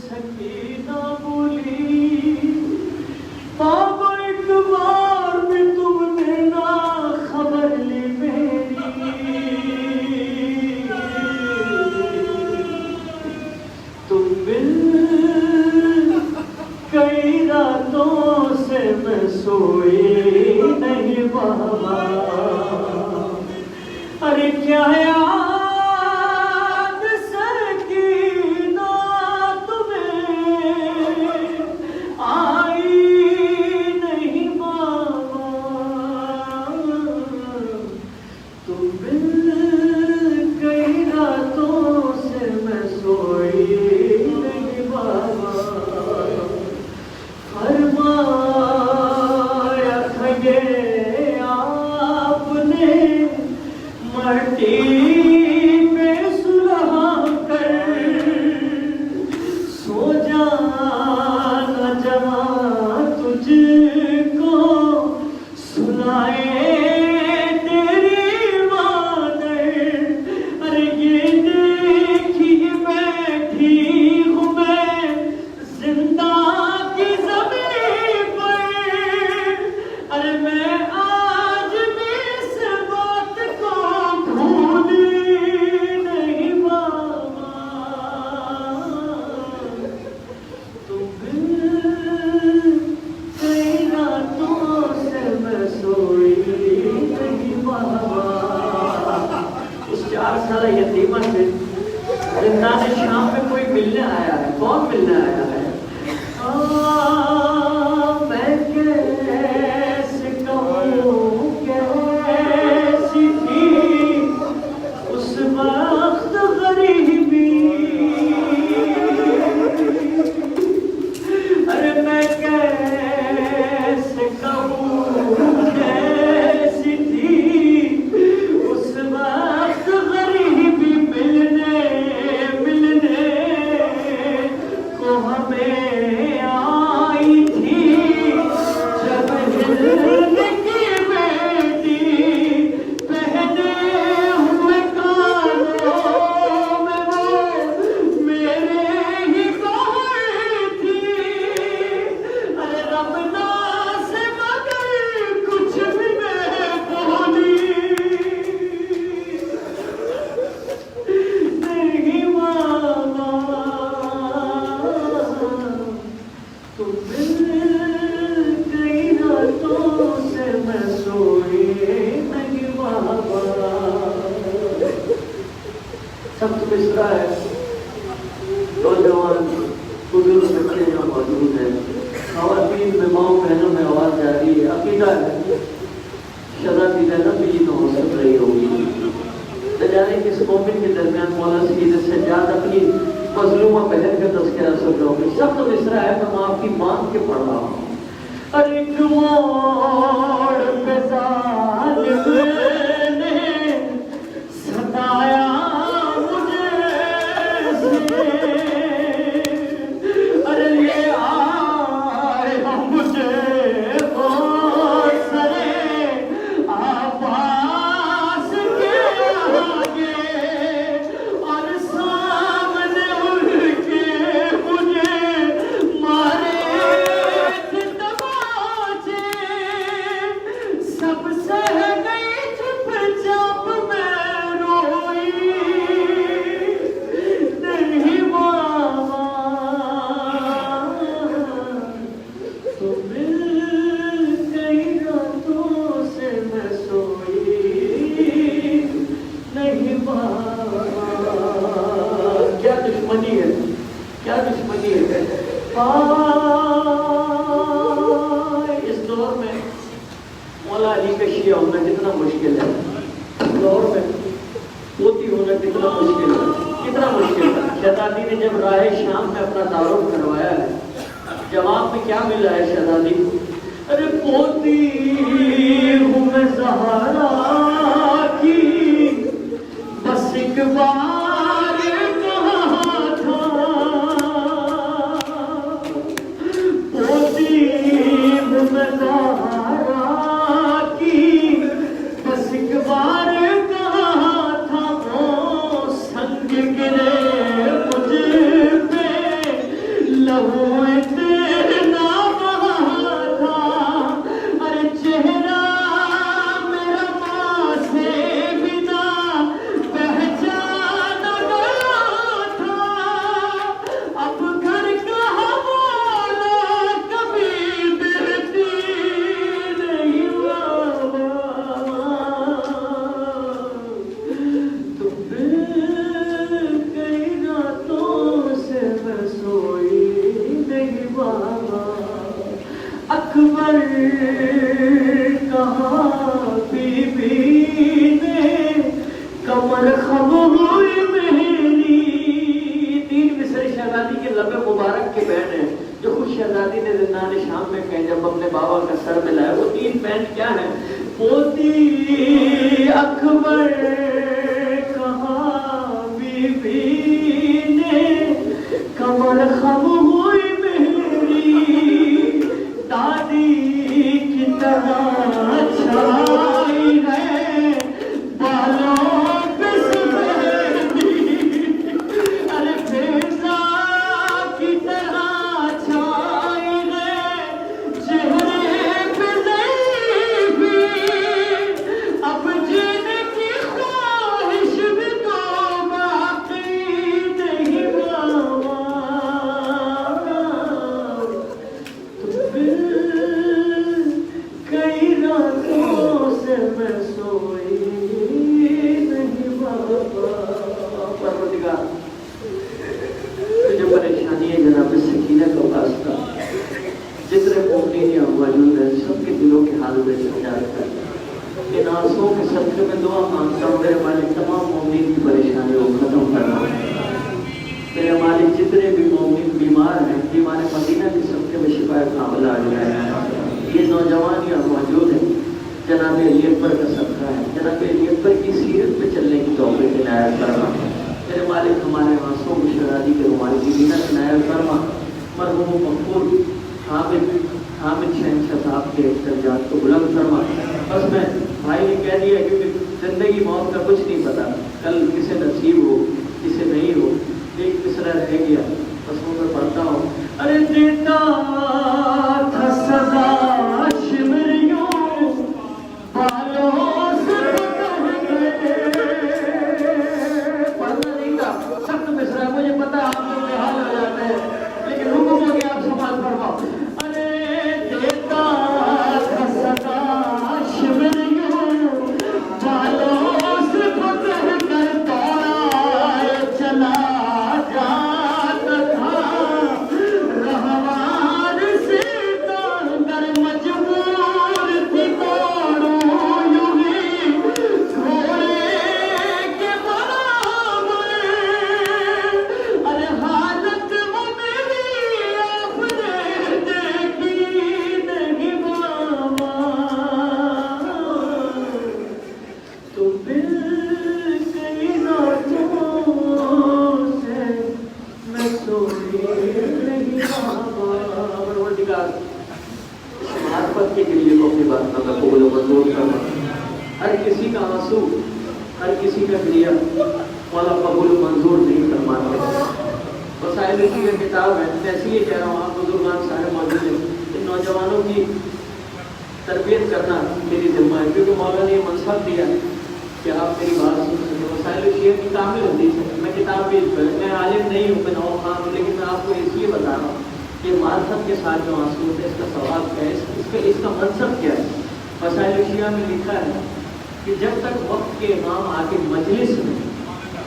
सकीना बोली बाबा एक बार भी तुमने ना खबर ली मेरी, तुम बिन कई रातों से मैं सोई नहीं बाबा। अरे क्या याद सकीना तुम्हें आई नहीं बाबा, तुम बिन कई रातों से मैं सोई नहीं बाबा। फरमाया था ये आपने मट्टी पे सुलहा कर, सो जाना जवा तुझको सुनाए तेरी मादर। अरे ये देखिए बैठी हूँ मैं जिंदा की ज़मीन पर, अरे मैं आज भी इस बात को भूली नहीं बाबा, तुम बिन कई रातों से मैं सोई नहीं बाबा। उस 4 साल यतीमा से जिंदाने शाम में कोई मिलने आया है। कौन मिलने आया है? मैं कैसे कहूँ कैसी थी उस वक्त गरीबी, अरे मैं कैसे कहूँ कैसी थी उस वक्त गरीबी, मिलने को हमें आई थी जब हिंद की बेटी पहने हुए कानों में वो मेरे ही गई थी। अरे रबना से मगर कुछ भी मैं बोली नहीं बाबा, तुम बिन कई रातों से मैं सोई नहीं बाबा। सख्त मिसरा है। नौजवान बुजुर्ग बच्चे यहाँ मौजूद हैं, ख़वातीन में माओ बहनों में आवाज़ जा रही है। अकीदा है शराबी जैनब भी तो हो सक रही होगी। न जाने किस मोमिन के दरमियान मौला सईद सज्जाद अपनी मजलूमा बहन का तज़किरा सुन रहा हूँ। सख्त मिसरा है, मैं माफ़ी मांग के पढ़ रहा हूँ। अरे एक मोड़ पे ज़ालिम ने सताया मुझे से, अरे ये आए मुझे सरे आवाज़ के आगे और सामने उनके मुझे मारे थे तमाचे, सब सह गई चुपचाप मैं रोई नहीं बाबा, तुम बिन कई रातों से मैं सोई नहीं बाबा। क्या दुश्मनी है, क्या दुश्मनी है। इस दौर में मौला अली का शिया होना कितना मुश्किल है। इस दौर में पोती होना कितना मुश्किल है, कितना मुश्किल है। शहजादी ने जब राह शाम में अपना तारुफ करवाया है, जवाब में क्या मिला है शहजादी को? अरे पोती हूँ मैं ज़हरा की, बस एक बार कहा था, पोती हूँ मैं ज़हरा की, बस एक बार कहा था, वो संग गिरे मुझ पे अकबर कहा बीबी ने, कमर खम हुई मेरी। 3 मिसरे शहजादी के लबे मुबारक के बैंड हैं जो खुद शहजादी ने जिन्नान शाम में कहे जब अपने बाबा का सर मिलाया। वो 3 बैंड क्या है? मोती अकबर कहा बीबी ने, कमर खम हुई मेरी, दादी की तरह छाई है बालों पे सफेदी। अरे बेजा की तरह छाई है चेहरे पे ज़ैफ़ी, अब जीने की ख्वाहिश भी तो बाकी नहीं मामा। तो फिर कई रातों से मैं सोई नहीं बाबा। परवरदिगार जो परेशानी है जनाब सकीना का वास्ता, जितने मोमिन यहाँ मौजूद हैं सबके दिलों के हाल में समझा कर इन आंसुओं के सदक़े में दुआ मांगता हूँ मेरे मालिक तमाम मोमिन की परेशानियों को खत्म करना। मेरे मालिक जितने भी मोमिन बीमार हैं बीमार मदीना के सबके में शिफा कामिला आ जाए। ये नौजवान यहाँ मौजूद है जनाब अली अकबर का सदका है, जनाब अली अकबर की सीरत पे चलने की तौफीक इनायत फरमा। मेरे मालिक हमारे आंसुओं की शहजादी के रुमाल की बीना इनायत फरमा। मरहूम मकबूल हामिद शहनशाह साहब के दर्जात को बुलंद फरमा। बस मैं भाई ने कह दिया क्योंकि जिंदगी मौत का कुछ नहीं पता, कल किसे नसीब हो किसे नहीं हो। एक मिसरा रह गया बस वो मैं पढ़ता हूँ। अरे देता था सदा शिमरियों बालों से पढ़ना नहीं था, सख्त मिसरा मुझे पता आप लोग बेहाल हो जाते हैं, लेकिन हुक्म हो गया आप समाज फरमाओ। अरे देता था सदा शिमरियों बालों से पकड़ कर दौड़ाए चला जाता था रहवार से तांगर मजबूर थी दौड़ो यूं ही घोड़े के बराबर। अरे हालत वो मेरी आपने देखी नहीं बाबा, तो फिर कई रातों से मैं सोई नहीं बाबा। परवरदिगार मार्फत के लिए को अपनी बात का कबूल व मंजूर करना। हर किसी का आंसू हर किसी का क्रिया वाला कबूल मंजूर नहीं फरमाता। वसाइल की किताब है, मैं इसलिए कह रहा हूँ आप बुजुर्गान सारे मौजूद हैं, इन नौजवानों की तरबियत करना मेरी जिम्मा है क्योंकि मौला ने ये मनसब दिया कि आप मेरी बात सुन सकें। वसाइल शेर की कामिल होती है, मैं किताब भी मैं आलिम नहीं हूँ, मैं नौ खान हूँ, लेकिन मैं आपको इसलिए बता रहा हूँ कि मार्फत के साथ जो आंसू होते हैं इसका सवाल क्या है, इसका मनसब क्या है। वसाइल शिया में लिखा है कि जब तक वक्त के इमाम आके मजलिस में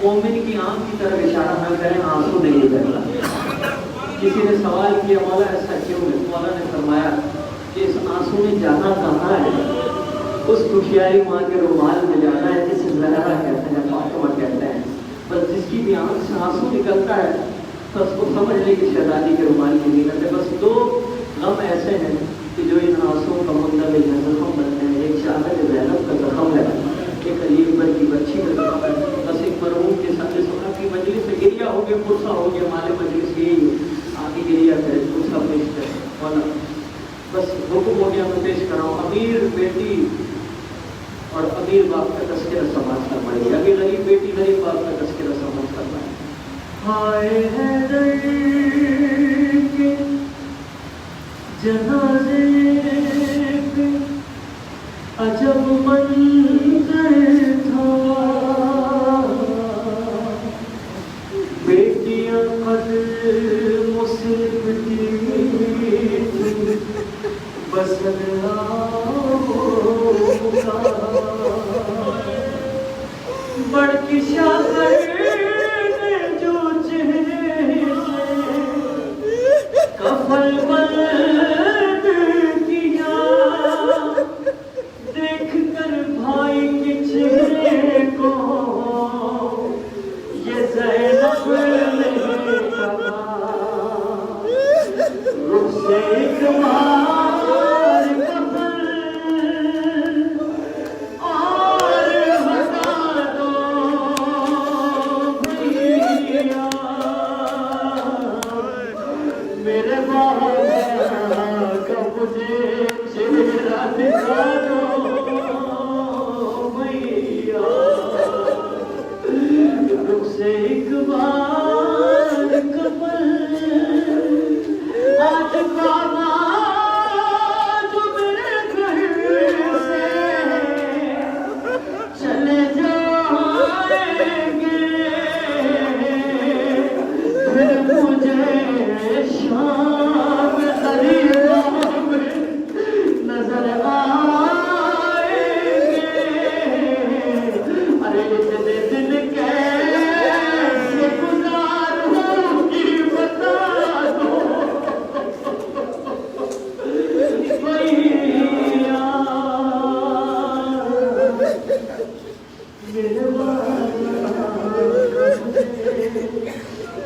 मोमिन की आंख की तरफ इशारा न करें आंसू नहीं निकलना। किसी ने सवाल किया मौला ऐसा क्यों है? मौला ने फरमाया कि इस आंसू में जाना कहाँ है? उस खुशियारी माँ के रुमाल में जाना है जिसे जहरा कहते हैं, फातिमा कहते हैं। बस जिसकी भी आंख से आंसू निकलता है तो उसको समझ ले कि शहजादी के रुमाल की नीयत है। बस 2 गम ऐसे हैं कि जो इन आंसुओं का मुंदल है जख्म बनते हैं। एक शाहद ज़ैनब का जख्म है, एक अली अकबर की बच्ची का जख्म है। बस एक मरहूम के साथ सुना कि मजलिस से गिरिया हो गया, गुस्सा हो गया, माले मजलिस यही आगे गिरिया करे, गुस्सा पेश करे वाला। बस हुक्म हो गया मैं पेश कराऊँ। अमीर बेटी और अमीर बाप का तस्करा समाज करना है, अभी गरीब बेटी गरीब बाप का तस्करा समाज करना है। हाय हैदर के जनाजे पे अजब मंजर था, बेटियां कदमों से पिटी थी बस बड़की शाहर ने जो चेहरे से कफल बंद किया, का मुझे चेहरा दिखा दो मैया, रुख से एक बार कमल आज बाबा जो मेरे घर से चले जाएंगे, फिर मुझे शाम हरिया में नजर आएंगे। अरे इतने दिन कैसे गुजारूंगी बता दो भैया, मेरे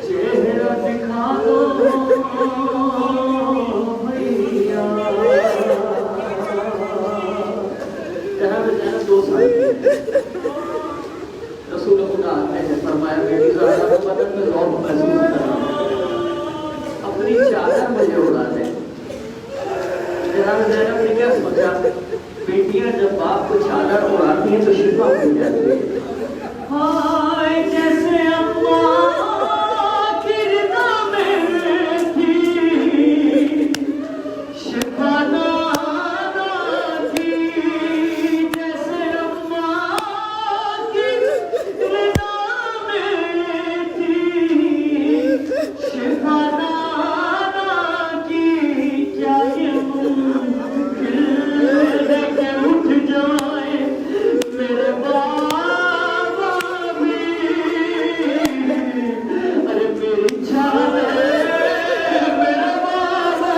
चेहरा दिखा दो भैया। जनाब जनाब 2 साल रसूल खुदा आते हैं, फरमाया मेरी ज़रा बदन में रौब महसूस कर रहा हूं, अपनी चादर मुझे उड़ा दे। जनाब जनाब ने क्या सोचा, बेटियां जब बाप को चादर उड़ाती हैं तो शिफा मिल जाती है। हाय जैसे अम्मा की रिदा में थी, शिफा नाना थी। जैसे अम्मा की रिदा में थी, शिफा नाना की। चाहे मुमकिन लेके उठ जाए मेरे बाबा भी, अरे मेरी चाहे मेरा बाबा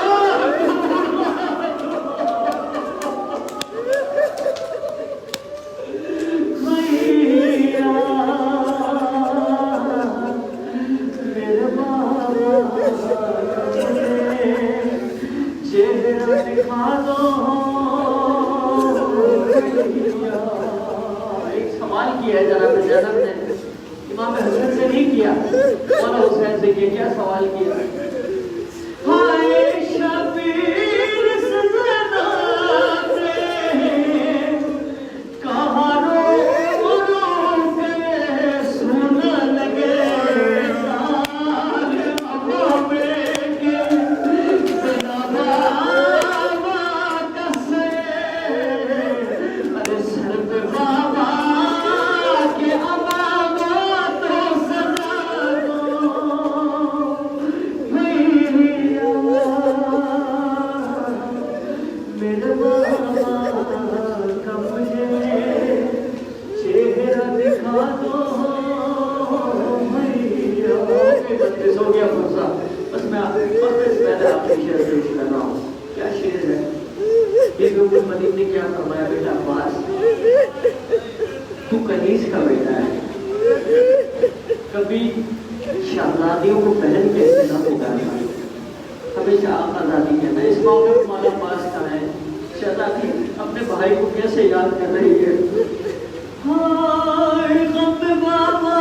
भैया, मेरे बाबा चेहरा दिखा दो भैया। एक सवाल किया है जनाब जैनब ने, इमाम हसन से नहीं किया, मौला हुसैन से किया। क्या सवाल किया? हाय शबीर सजना से कहाँ रो रो के सुन लगे सारे अम्मा बेटे, बिना बाबा कसे, अरे सर पे बाबा के अमामा तो सजा दो भैया, मेरे बाबा का मुझे चेहरा दिखा दो भैया। 32 हो गया फुर्सा, बस मैं पहले आपकी शेर पेश कर रहा हूँ। क्या शेर है ये? मदीन ने क्या फरमाया, बेटा अब्बास तू कनीज का बेटा है, कभी शहजादियों को बहन कैसे ना पुकारना, हमेशा आजादी कहना। इस मौके पर मौला अब्बास कहाँ है? शहजादी अपने भाई को कैसे याद कर रही है? हाय गम बाबा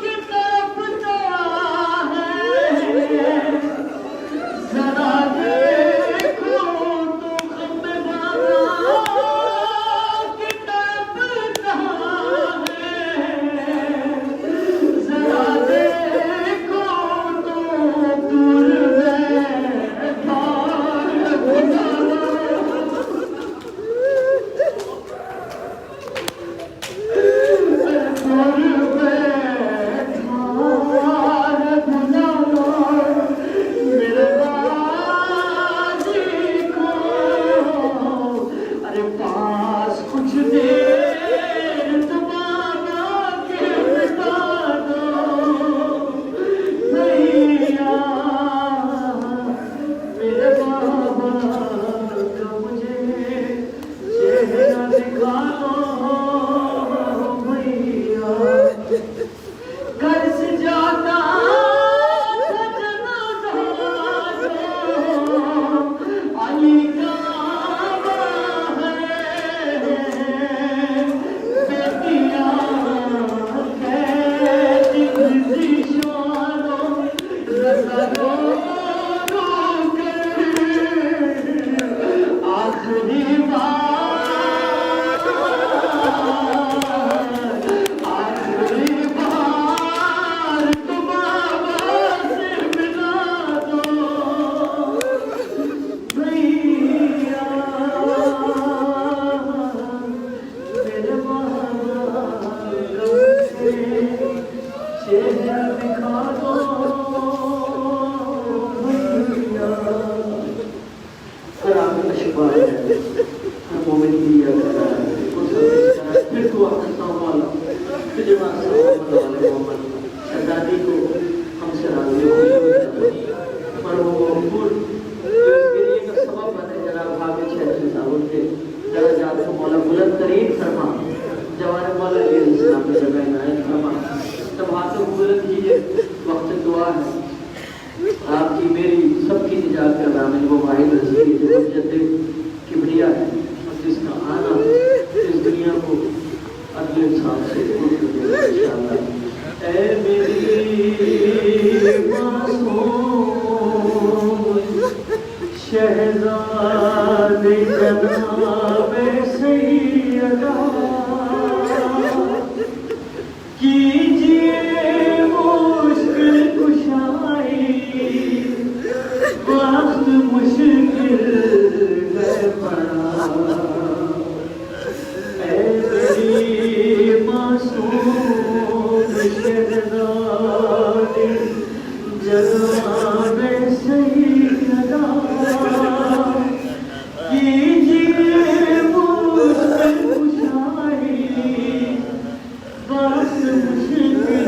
की तड़पता है, जरा देखो तो गम बाबा की तड़पता है, जरा देखो तो दूर में दुआ है आपकी मेरी सबकी निजात का नाम वो वाहिद हस्ती जो जद्द किबरिया है और जिसका आना इस दुनिया को अगले साल से इंशाअल्लाह। ऐ मेरी मासूम शहज़ादे जनाबे सैयदा कीजिए मुश्किल कुशाई वक्त मुश्किल है बड़ा। ऐ मेरी मासूम शहज़ादी जनाबे सैयदा कीजिए मुश्किल कुशाई वक्त मुश्किल है बड़ा।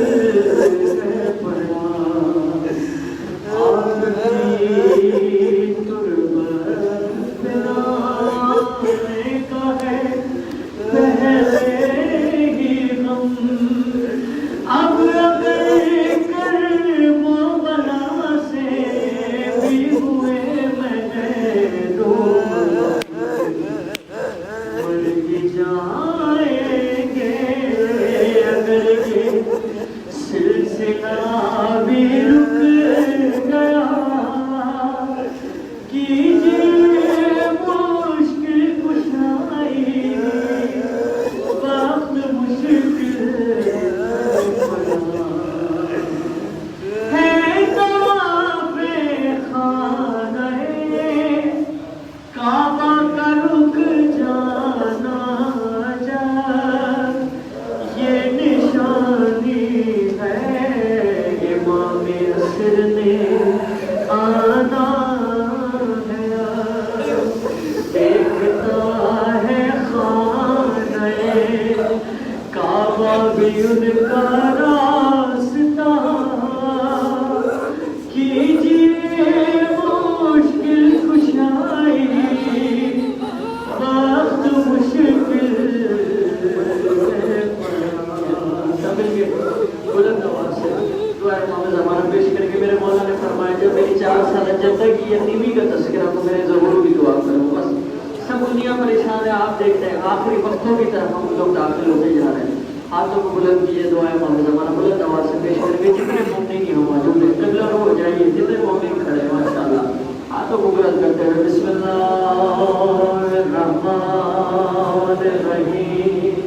आखिरी वक्तों की तरफ हम लोग दाखिल होते जा रहे हैं। हाथों को बुलंद कीजिए, दुआएं मांगे, ज़माना बुलंद आवाज़ से पेश करेंगे। जितने मोमिन यहाँ मौजूद हैं क़िबला रो हो जाइए, जितने मोमिन खड़े हैं माशाअल्लाह हाथों को बुलंद करते हुए बिस्मिल्लाहिर्रहमानिर्रहीम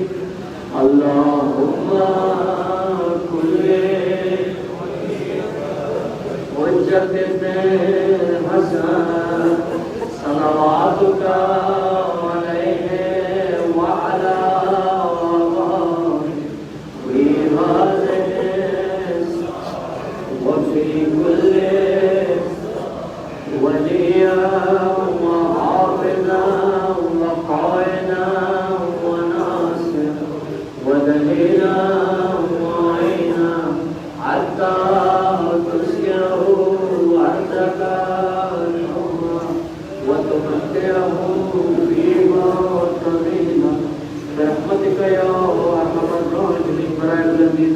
अल्लाहुम्मा कुल्ले हुज्जतिल हसन सलवातुका